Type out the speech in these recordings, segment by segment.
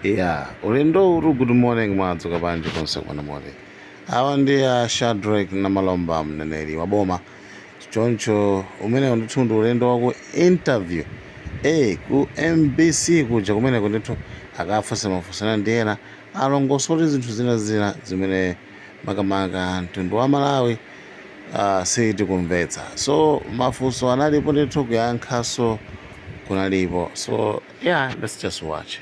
Yeah, ulindo uru good morning madzuka bwanji konse kwana mori. Awa ndi a Shadrek Namalomba mneneri wa boma. Choncho umene undithundu ulendo waku interview ku MBC kuja kumene kundithu akafunsa mafunsana ndi ena alongosoti zinthu zina zimene makamaka mtundu wa Malawi sitikumvetsa. So mafunso analipo ndithu kuyankhaso kunalipo. So yeah, let's just watch.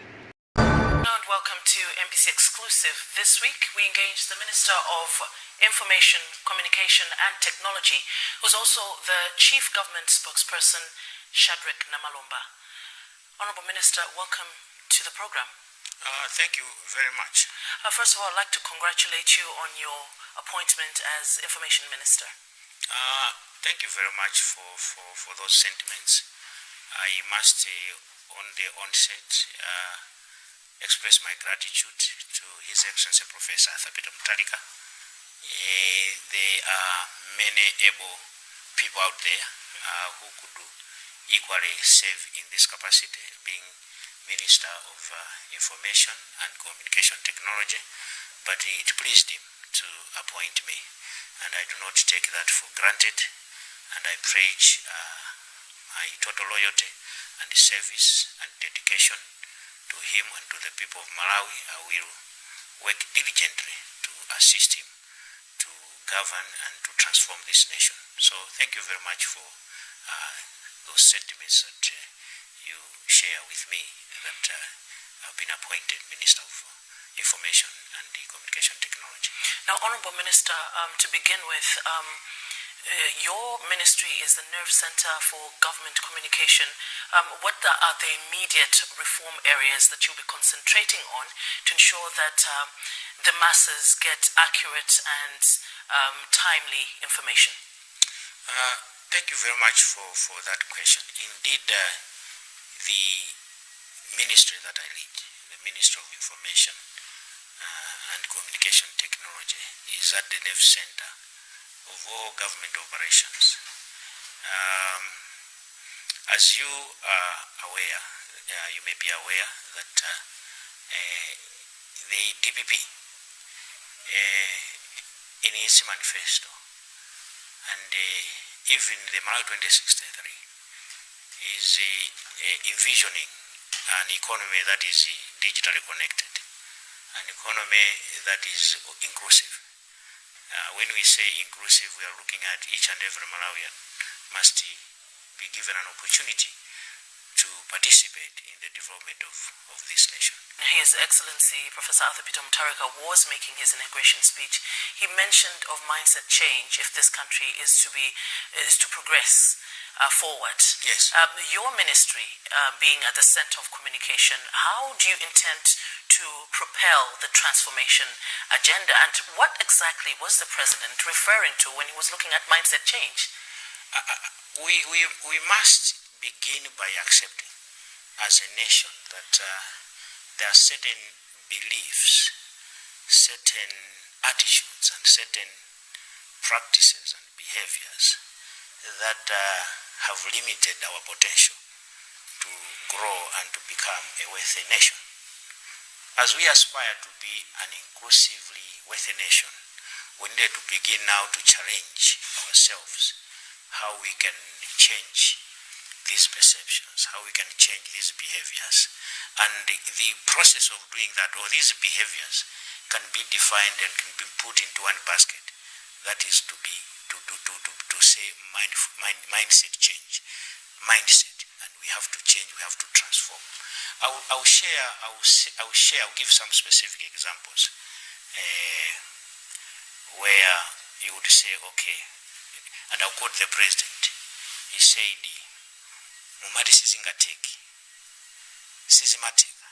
Welcome to MBC Exclusive. This week we engaged the Minister of Information, Communication and Technology, who's also the Chief Government Spokesperson, Shadrek Namalomba. Honorable Minister, welcome to the program. Thank you very much. First of all, I'd like to congratulate you on your appointment as Information Minister. Thank you very much for those sentiments. I must, on the onset, express my gratitude to His Excellency Professor Peter Mutharika. There are many able people out there who could equally serve in this capacity, being Minister of Information and Communication Technology, but it pleased him to appoint me, and I do not take that for granted, and I pledge my total loyalty and service and dedication to him and to the people of Malawi. I will work diligently to assist him to govern and to transform this nation. So thank you very much for those sentiments that you share with me, that I've been appointed Minister of Information and Communication Technology. Now, Honorable Minister, to begin with, your ministry is the nerve center for government communication. What are the immediate reform areas that you'll be concentrating on to ensure that the masses get accurate and timely information? Thank you very much for that question. Indeed, the ministry that I lead, the Ministry of Information and Communication Technology, is at the nerve center of all government operations. As you are aware, you may be aware that the DPP, in its manifesto, and even the Malawi 2063, is envisioning an economy that is digitally connected, an economy that is inclusive. When we say inclusive, we are looking at each and every Malawian must be given an opportunity to participate in the development of this nation. His Excellency Professor Peter Mutharika was making his inauguration speech. He mentioned of mindset change if this country is to progress forward. Yes. Your ministry being at the center of communication, how do you intend to propel the transformation agenda, and what exactly was the president referring to when he was looking at mindset change? We must begin by accepting as a nation that there are certain beliefs, certain attitudes and certain practices and behaviors that have limited our potential to grow and to become a wealthy nation. As we aspire to be an inclusively wealthy nation, we need to begin now to challenge ourselves how we can change these perceptions, how we can change these behaviors. And the process of doing that, or these behaviors, can be defined and can be put into one basket. That is to say mindset change. Mindset, and we have to change, we have to transform. I'll give some specific examples where you would say, okay, and I'll quote the president. He said, "Mumati sizingateki, sizimatika,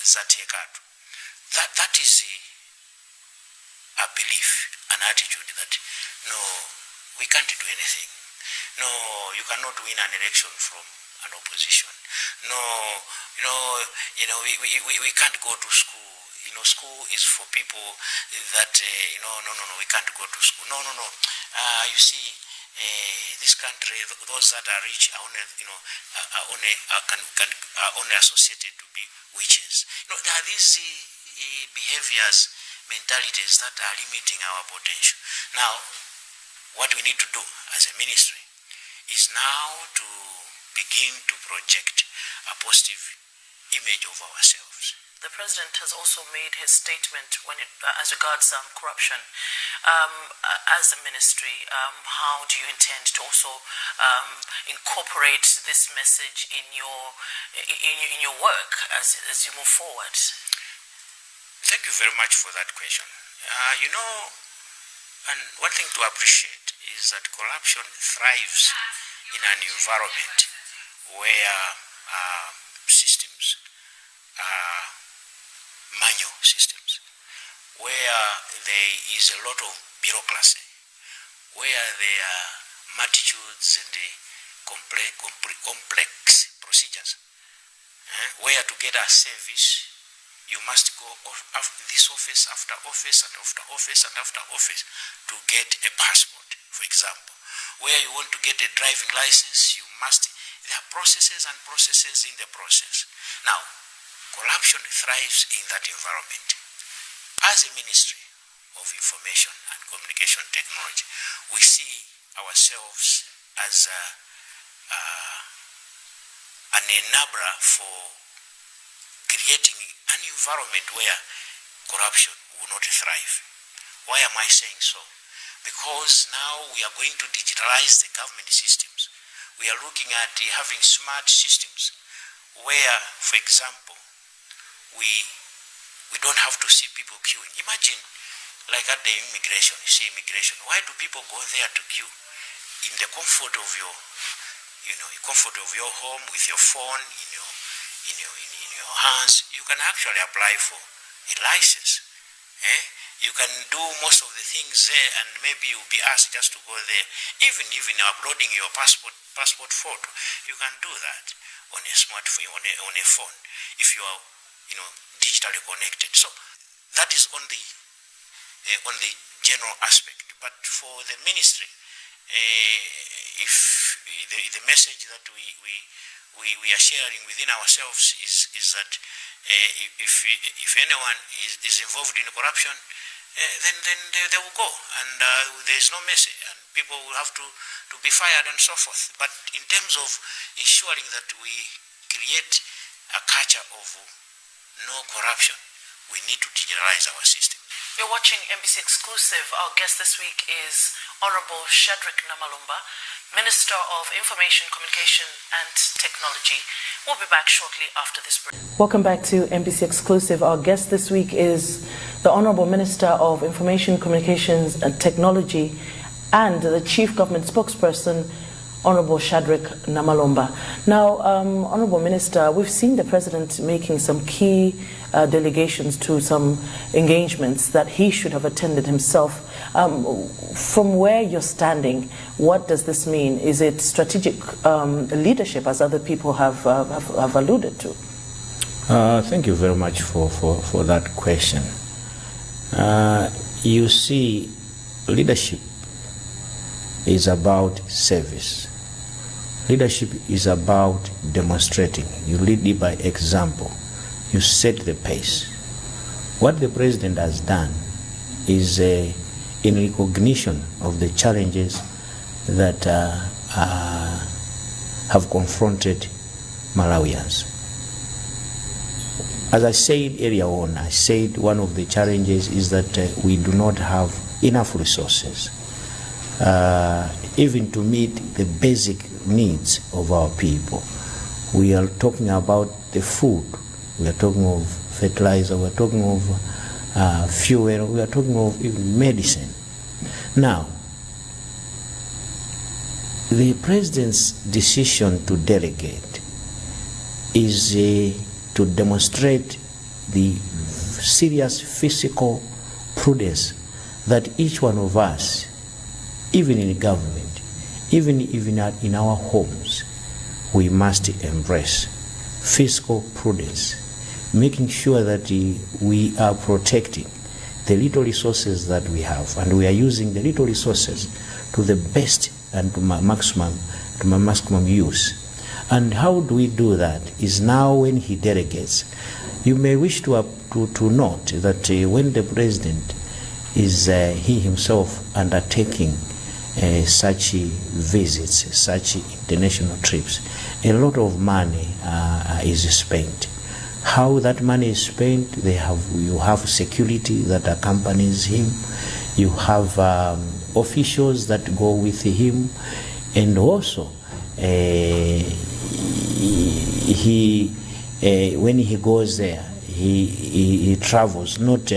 zatekatu." That is a belief, an attitude that no, we can't do anything. No, you cannot win an election from an opposition. No, we can't go to school. School is for people that no, we can't go to school. No. You see, this country, those that are rich are only associated to be witches. No, there are these behaviors, mentalities that are limiting our potential. Now, what we need to do as a ministry is now to begin to project a positive image of ourselves. The president has also made his statement as regards corruption. As a ministry, how do you intend to also incorporate this message in your work as you move forward? Thank you very much for that question. And one thing to appreciate is that corruption thrives in an environment where systems are manual systems, where there is a lot of bureaucracy, where there are multitudes and complex procedures, where to get a service, you must go this office after office and after office and after office to get a passport, for example. Where you want to get a driving license, there are processes and processes in the process. Now, corruption thrives in that environment. As a Ministry of Information and Communication Technology, we see ourselves as an enabler for creating an environment where corruption will not thrive. Why am I saying so? Because now we are going to digitalize the government systems. We are looking at having smart systems where, for example, we don't have to see people queuing. Imagine, like at the immigration, you see immigration. Why do people go there to queue? In the comfort of your, comfort of your home, with your phone, in your hands, you can actually apply for a license. You can do most of the things there, and maybe you'll be asked just to go there. Even uploading your passport photo, you can do that on a smartphone, on a phone, if you are, digitally connected. So that is on the general aspect. But for the ministry, if the message that we are sharing within ourselves is that if anyone is involved in corruption, then they will go, and there is no mercy, and people will have to be fired and so forth. But in terms of ensuring that we create a culture of no corruption, we need to digitalize our system. You're watching NBC Exclusive. Our guest this week is Honorable Shadrek Namalomba, Minister of Information, Communication and Technology. We'll be back shortly after this break. Welcome back to NBC Exclusive. Our guest this week is the Honorable Minister of Information, Communications and Technology and the Chief Government Spokesperson, Honorable Shadrek Namalomba. Now, Honorable Minister, we've seen the President making some key delegations to some engagements that he should have attended himself. From where you're standing, what does this mean? Is it strategic leadership, as other people have alluded to? Thank you very much for that question. You see, leadership is about service. Leadership is about demonstrating. You lead by example. You set the pace. What the President has done is in recognition of the challenges that have confronted Malawians. As I said earlier on, I said one of the challenges is that we do not have enough resources even to meet the basic needs of our people. We are talking about the food, we are talking of fertilizer, we are talking of fuel, we are talking of even medicine. Now, the President's decision to delegate is to demonstrate the serious fiscal prudence that each one of us, even in government, even in our homes, we must embrace fiscal prudence, making sure that we are protecting the little resources that we have, and we are using the little resources to the best and to maximum use. And how do we do that? Is now when he delegates. You may wish to note that when the president is he himself undertaking such visits, such international trips, a lot of money is spent. How that money is spent, you have security that accompanies him, you have officials that go with him, and also when he goes there, he travels not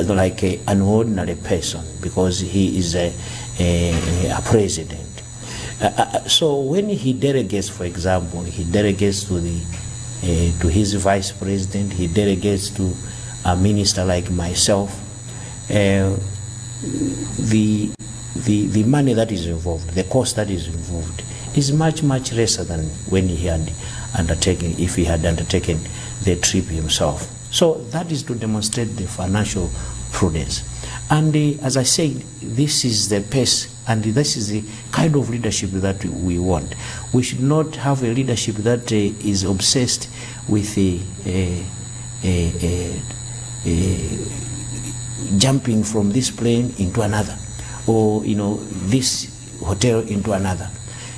like an ordinary person, because he is a president. So when he delegates, for example, he delegates to his vice president, he delegates to a minister like myself, the money that is involved, the cost that is involved, is much lesser than when he had undertaken, if he had undertaken the trip himself. So that is to demonstrate the financial prudence. And as I said, this is the pace, and this is the kind of leadership that we want. We should not have a leadership that is obsessed with jumping from this plane into another, or this hotel into another.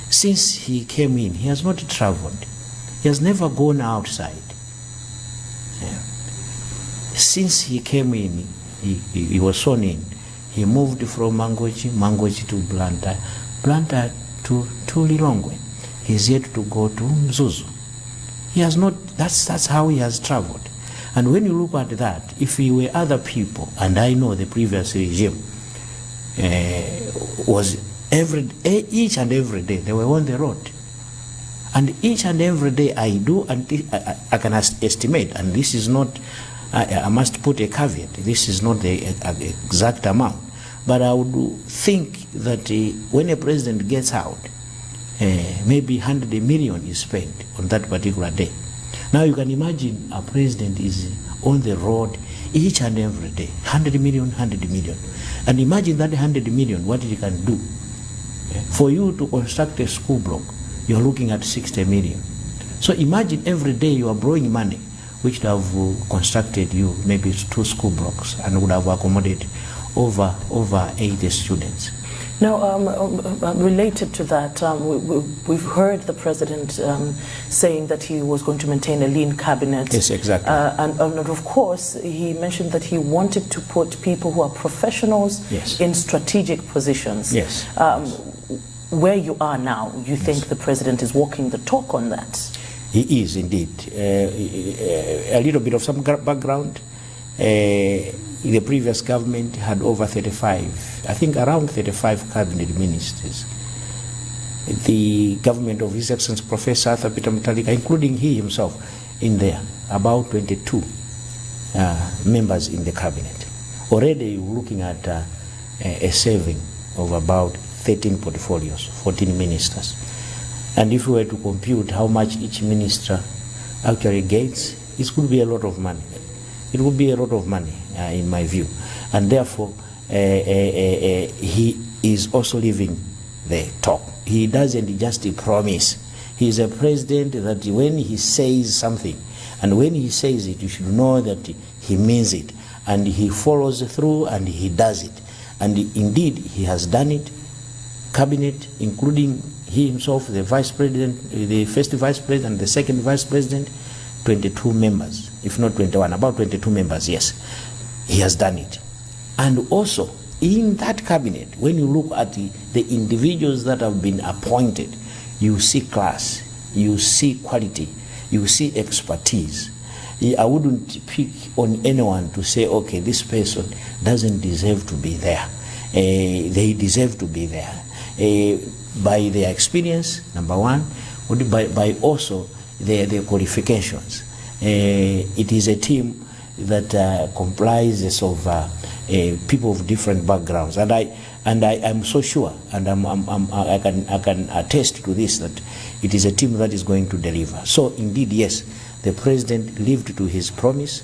Since he came in, he has not traveled. He has never gone outside. Yeah. Since he came in, he was sworn in. He moved from Mangochi to Blantyre to Lilongwe. He's yet to go to Mzuzu. He has not. That's how he has traveled. And when you look at that, if he were other people, and I know the previous regime was each and every day they were on the road, and each and every day I can estimate, and this is not. I must put a caveat. This is not the exact amount, but I would think that when a president gets out, maybe 100 million is spent on that particular day. Now you can imagine a president is on the road each and every day, 100 million, and imagine that 100 million, what it can do. For you to construct a school block, you are looking at 60 million. So imagine every day you are borrowing money, which would have constructed you maybe 2 school blocks and would have accommodated over 80 students. Now, related to that, we've heard the president saying that he was going to maintain a lean cabinet. Yes, exactly. And of course, he mentioned that he wanted to put people who are professionals in strategic positions. Yes. Where you are now, you think the president is walking the talk on that? He is indeed. A little bit of some background. The previous government had over 35, I think around 35 cabinet ministers. The government of His Excellency Professor Arthur Peter Mutharika, including he himself, in there, about 22 members in the cabinet. Already you're looking at a saving of about 13 portfolios, 14 ministers. And if we were to compute how much each minister actually gets, it could be a lot of money. It would be a lot of money, in my view. And therefore, he is also living the talk. He doesn't just promise. He is a president that when he says something, and when he says it, you should know that he means it. And he follows through and he does it. And indeed, he has done it. Cabinet, including he himself, the vice president, the first vice president, the second vice president, 22 members, if not 21, about 22 members, yes. He has done it. And also, in that cabinet, when you look at the individuals that have been appointed, you see class, you see quality, you see expertise. I wouldn't pick on anyone to say, okay, this person doesn't deserve to be there. They deserve to be there. By their experience, number one, by also their qualifications. It is a team that comprises of people of different backgrounds, and I'm so sure, and I can attest to this, that it is a team that is going to deliver. So indeed, yes, the president lived to his promise.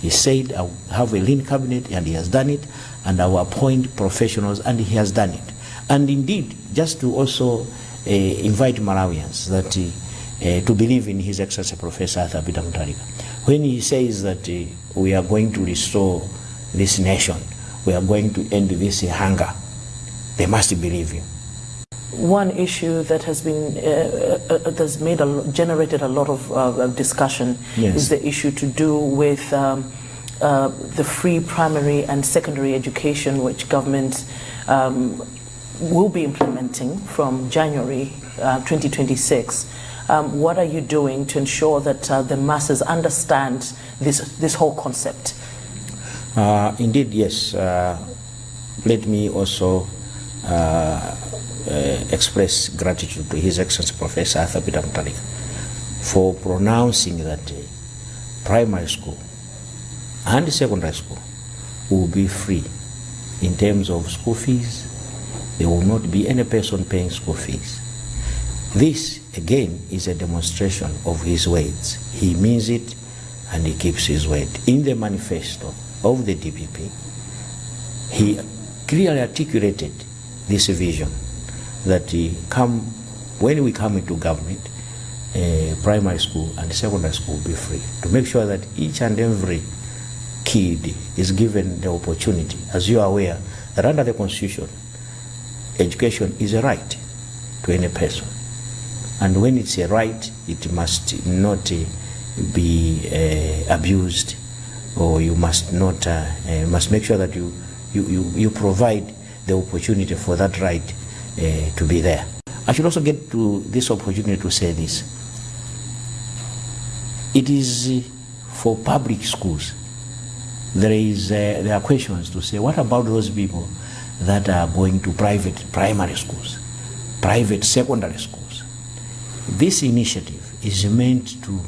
He said, "I will have a lean cabinet," and he has done it, and I will appoint professionals, and he has done it. And indeed, just to also invite Malawians that to believe in His Excellency Professor Arthur Peter Mutharika. When he says that we are going to restore this nation, we are going to end this hunger, they must believe him. One issue that has been generated a lot of discussion is the issue to do with the free primary and secondary education, which government will be implementing from January 2026. What are you doing to ensure that the masses understand this whole concept? Indeed, yes. Let me also express gratitude to His Excellency Professor Arthur Peter Mutharika for pronouncing that primary school and secondary school will be free in terms of school fees. There will not be any person paying school fees. This, again, is a demonstration of his words. He means it and he keeps his word. In the manifesto of the DPP, he clearly articulated this vision that when we come into government, primary school and secondary school will be free, to make sure that each and every kid is given the opportunity. As you are aware, that under the Constitution, education is a right to any person. And when it's a right, it must not be abused, or you must not must make sure that you provide the opportunity for that right to be there. I should also get to this opportunity to say this. It is for public schools. There are questions to say, what about those people that are going to private primary schools, private secondary schools? This initiative is meant to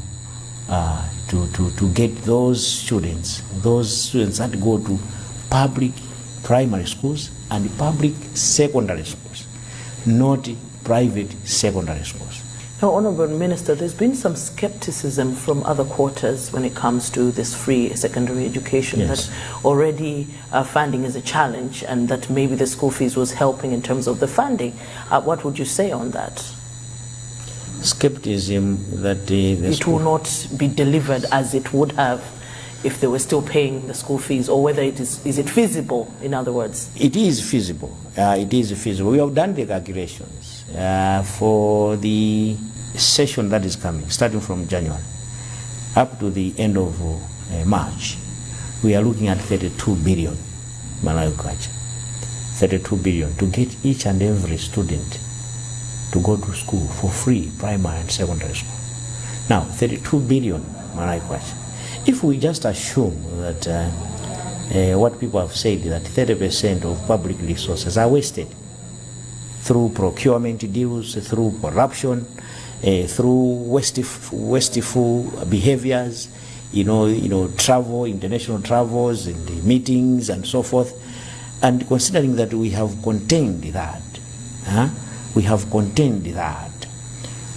get those students that go to public primary schools and public secondary schools, not private secondary schools. Now, Honourable Minister, there's been some skepticism from other quarters when it comes to this free secondary education, that already funding is a challenge and that maybe the school fees was helping in terms of the funding. What would you say on that? Skepticism that it will not be delivered as it would have if they were still paying the school fees, or whether it is it feasible, in other words? It is feasible. It is feasible. We have done the calculations for the session that is coming, starting from January up to the end of March. We are looking at 32 billion, 32 billion to get each and every student to go to school for free, primary and secondary school. Now, 32 billion, if we just assume that what people have said, that 30% of public resources are wasted through procurement deals, through corruption, through wasteful behaviors, travel, international travels and meetings and so forth, and considering that we have contained that,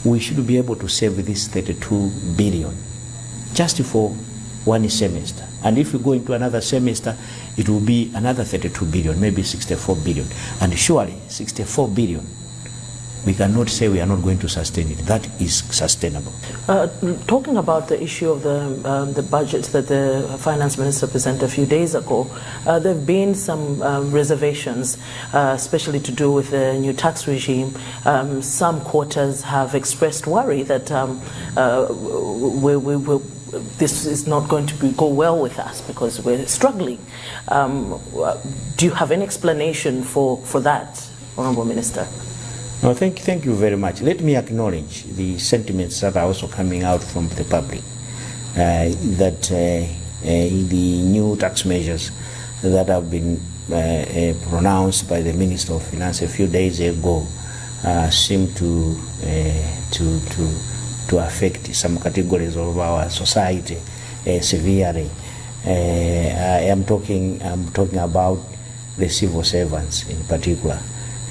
we should be able to save this 32 billion just for one semester. And if we go into another semester, it will be another 32 billion, maybe 64 billion. And surely 64 billion, we cannot say we are not going to sustain it. That is sustainable. Talking about the issue of the budget that the finance minister presented a few days ago, there have been some reservations, especially to do with the new tax regime. Some quarters have expressed worry that this is not going to go well with us because we're struggling. Do you have any explanation for that, Honourable Minister? No, thank you very much. Let me acknowledge the sentiments that are also coming out from the public, that the new tax measures that have been pronounced by the Minister of Finance a few days ago seem to affect some categories of our society severely. I am talking about the civil servants in particular.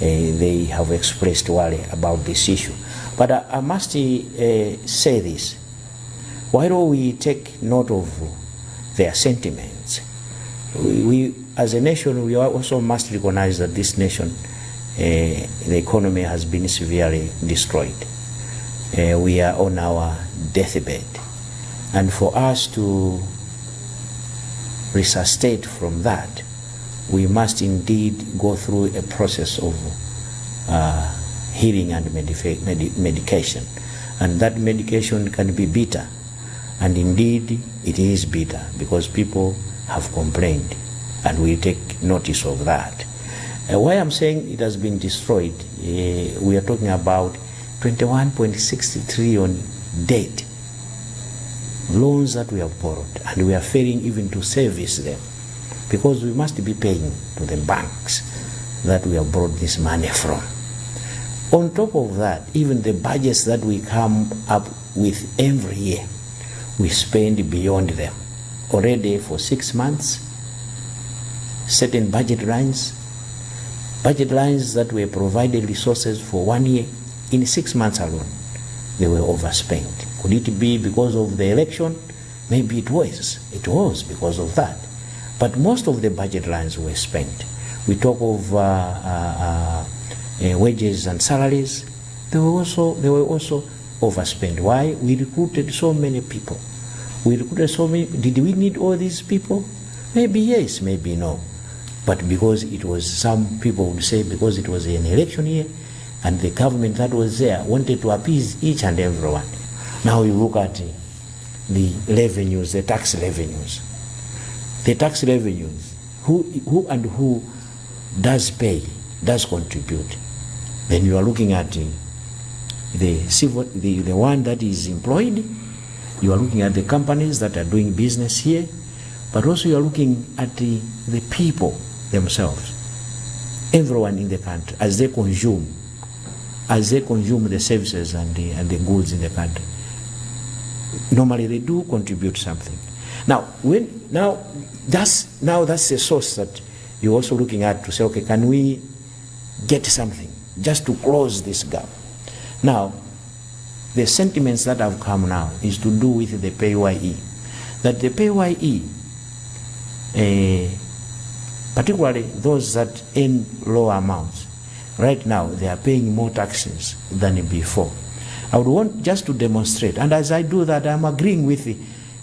They have expressed worry about this issue. But I must say this. While we take note of their sentiments, we as a nation, we also must recognize that this nation, the economy has been severely destroyed. we are on our deathbed. And for us to resuscitate from that, we must indeed go through a process of healing and medication. And that medication can be bitter. And indeed, it is bitter because people have complained, and we take notice of that. Why I'm saying it has been destroyed, we are talking about 21.60 trillion debt, loans that we have borrowed, and we are failing even to service them because we must be paying to the banks that we have borrowed this money from. On top of that, even the budgets that we come up with every year, we spend beyond them. Already for 6 months, certain budget lines that were provided resources for 1 year, in 6 months alone, they were overspent. Could it be because of the election? Maybe it was. It was because of that. But most of the budget lines were spent. We talk of wages and salaries. They were also overspent. Why? We recruited so many people. Did we need all these people? Maybe yes, maybe no. But because it was, some people would say, because it was an election year, and the government that was there wanted to appease each and everyone. Now you look at the revenues, the tax revenues. The tax revenues, who does pay, does contribute. Then you are looking at the one that is employed, you are looking at the companies that are doing business here, but also you are looking at the people themselves, everyone in the country, as they consume the services and the goods in the country. Normally they do contribute something. Now that's a source that you're also looking at to say, okay, can we get something just to close this gap? Now, the sentiments that have come now is to do with the PAYE. That the PAYE, particularly those that earn low amounts, right now they are paying more taxes than before. I would want just to demonstrate, and as I do that, I'm agreeing with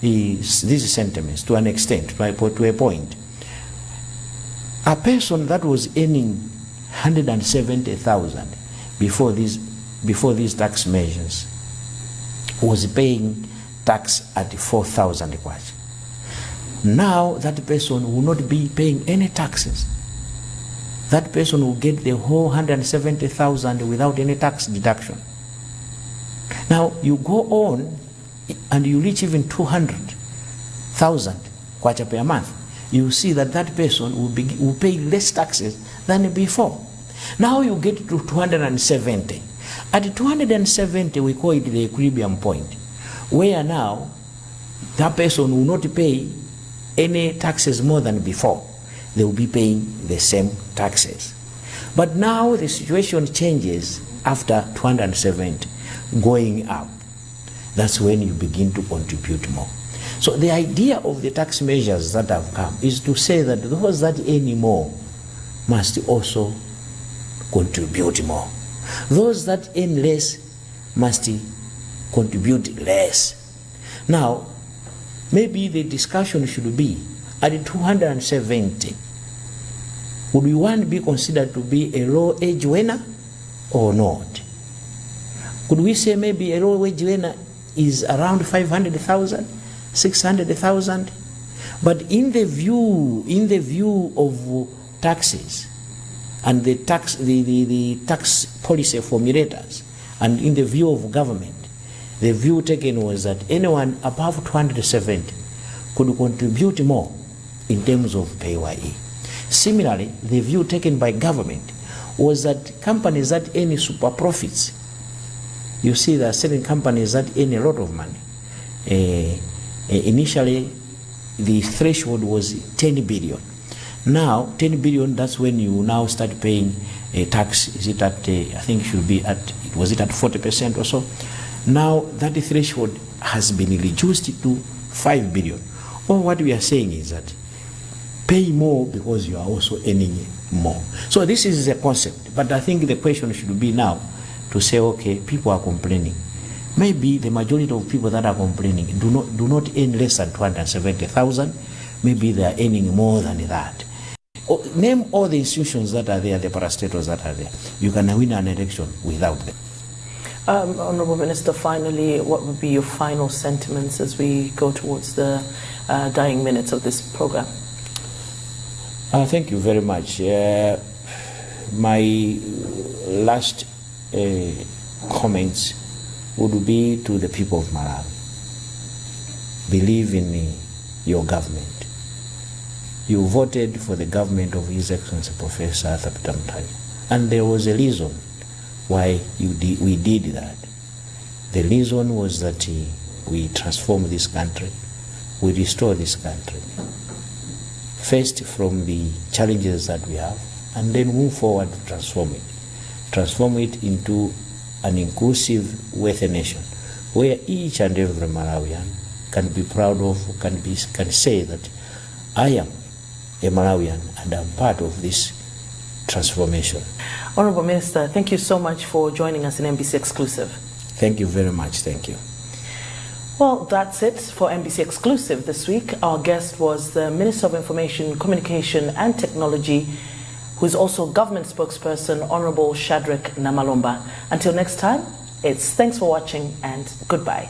these sentiments to an extent, to a point. A person that was earning 170,000 before these tax measures was paying tax at 4,000 kwacha. Now that person will not be paying any taxes. That person will get the whole 170,000 without any tax deduction. Now you go on and you reach even 200,000 kwacha per month. You see that person will pay less taxes than before. Now you get to 270. At 270, we call it the equilibrium point, where now that person will not pay any taxes more than before. They will be paying the same taxes. But now the situation changes after 270, going up. That's when you begin to contribute more. So the idea of the tax measures that have come is to say that those that earn more must also contribute more. Those that earn less must contribute less. Now, maybe the discussion should be at 270, would one be considered to be a low wage earner or not? Could we say maybe a low wage earner is around 500,000, 600,000? But in the view of taxes and the tax policy formulators, and in the view of government, the view taken was that anyone above 270 could contribute more in terms of PAYE. Similarly, the view taken by government was that companies that earn super profits, you see there are certain companies that earn a lot of money. Initially, the threshold was 10 billion. Now, 10 billion, that's when you now start paying a tax. Is it at, I think it should be at, was it at 40% or so? Now, that threshold has been reduced to 5 billion. Or what we are saying is that pay more because you are also earning more. So this is a concept. But I think the question should be now to say, okay, people are complaining. Maybe the majority of people that are complaining do not earn less than 270,000. Maybe they are earning more than that. Name all the institutions that are there, the parastatals that are there. You can win an election without them. Honourable Minister, finally, what would be your final sentiments as we go towards the dying minutes of this program? Thank you very much. My last comments would be to the people of Malawi. Believe in your government. You voted for the government of His Excellency Professor Arthur Peter Mutale, and there was a reason why we did that. The reason was that we transform this country, we restore this country, first from the challenges that we have, and then move forward to transform it into an inclusive, wealthy nation, where each and every Malawian can be proud of, can say that I am a Malawian and I'm part of this transformation. Honourable Minister, thank you so much for joining us in NBC Exclusive. Thank you very much. Thank you. Well, that's it for NBC Exclusive this week. Our guest was the Minister of Information, Communication and Technology, who is also government spokesperson, Honourable Shadrek Namalomba. Until next time, it's thanks for watching and goodbye.